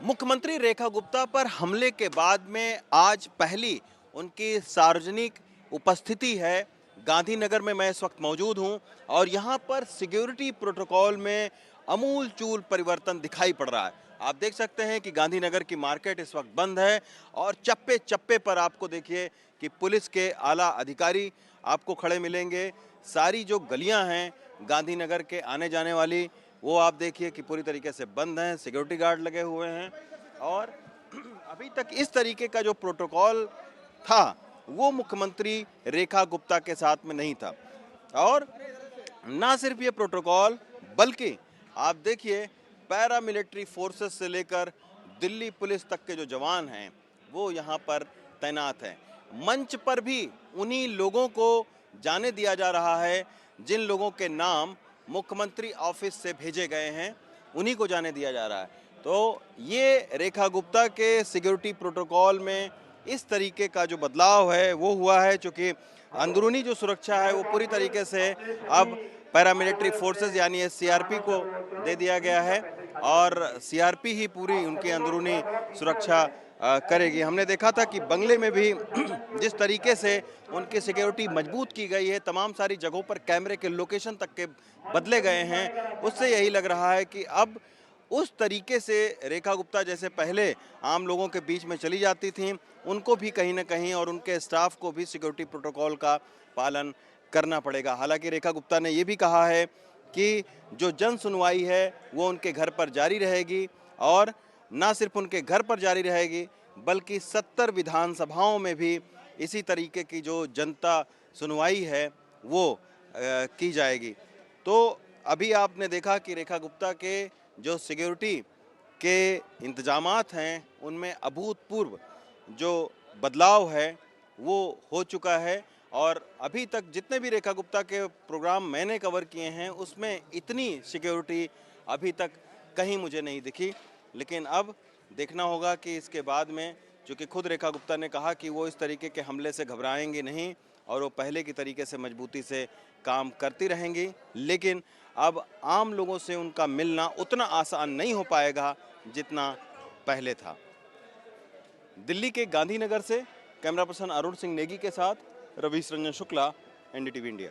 मुख्यमंत्री रेखा गुप्ता पर हमले के बाद में आज पहली उनकी सार्वजनिक उपस्थिति है। गांधीनगर में मैं इस वक्त मौजूद हूं और यहां पर सिक्योरिटी प्रोटोकॉल में अमूलचूल परिवर्तन दिखाई पड़ रहा है। आप देख सकते हैं कि गांधीनगर की मार्केट इस वक्त बंद है और चप्पे चप्पे पर आपको देखिए कि पुलिस के आला अधिकारी आपको खड़े मिलेंगे। सारी जो गलियां हैं गांधीनगर के आने जाने वाली, वो आप देखिए कि पूरी तरीके से बंद हैं, सिक्योरिटी गार्ड लगे हुए हैं और अभी तक इस तरीके का जो प्रोटोकॉल था वो मुख्यमंत्री रेखा गुप्ता के साथ में नहीं था। और ना सिर्फ ये प्रोटोकॉल बल्कि आप देखिए पैरामिलिट्री फोर्सेस से लेकर दिल्ली पुलिस तक के जो जवान हैं वो यहाँ पर तैनात हैं। मंच पर भी उन्हीं लोगों को जाने दिया जा रहा है जिन लोगों के नाम मुख्यमंत्री ऑफिस से भेजे गए हैं, उन्हीं को जाने दिया जा रहा है। तो ये रेखा गुप्ता के सिक्योरिटी प्रोटोकॉल में इस तरीके का जो बदलाव है वो हुआ है, क्योंकि अंदरूनी जो सुरक्षा है वो पूरी तरीके से अब पैरामिलिट्री फोर्सेस यानी सीआरपी को दे दिया गया है और सीआरपी ही पूरी उनकी अंदरूनी सुरक्षा करेगी। हमने देखा था कि बंगले में भी जिस तरीके से उनकी सिक्योरिटी मजबूत की गई है, तमाम सारी जगहों पर कैमरे के लोकेशन तक के बदले गए हैं, उससे यही लग रहा है कि अब उस तरीके से रेखा गुप्ता जैसे पहले आम लोगों के बीच में चली जाती थीं, उनको भी कहीं ना कहीं और उनके स्टाफ को भी सिक्योरिटी प्रोटोकॉल का पालन करना पड़ेगा। हालांकि रेखा गुप्ता ने ये भी कहा है कि जो जन सुनवाई है वो उनके घर पर जारी रहेगी और ना सिर्फ उनके घर पर जारी रहेगी बल्कि 70 विधानसभाओं में भी इसी तरीके की जो जनता सुनवाई है वो की जाएगी। तो अभी आपने देखा कि रेखा गुप्ता के जो सिक्योरिटी के इंतजामात हैं उनमें अभूतपूर्व जो बदलाव है वो हो चुका है और अभी तक जितने भी रेखा गुप्ता के प्रोग्राम मैंने कवर किए हैं उसमें इतनी सिक्योरिटी अभी तक कहीं मुझे नहीं दिखी। लेकिन अब देखना होगा कि इसके बाद में, चूँकि खुद रेखा गुप्ता ने कहा कि वो इस तरीके के हमले से घबराएंगे नहीं और वो पहले की तरीके से मजबूती से काम करती रहेंगी, लेकिन अब आम लोगों से उनका मिलना उतना आसान नहीं हो पाएगा जितना पहले था। दिल्ली के गांधीनगर से कैमरा पर्सन अरुण सिंह नेगी के साथ रवीश रंजन शुक्ला, एनडीटीवी इंडिया।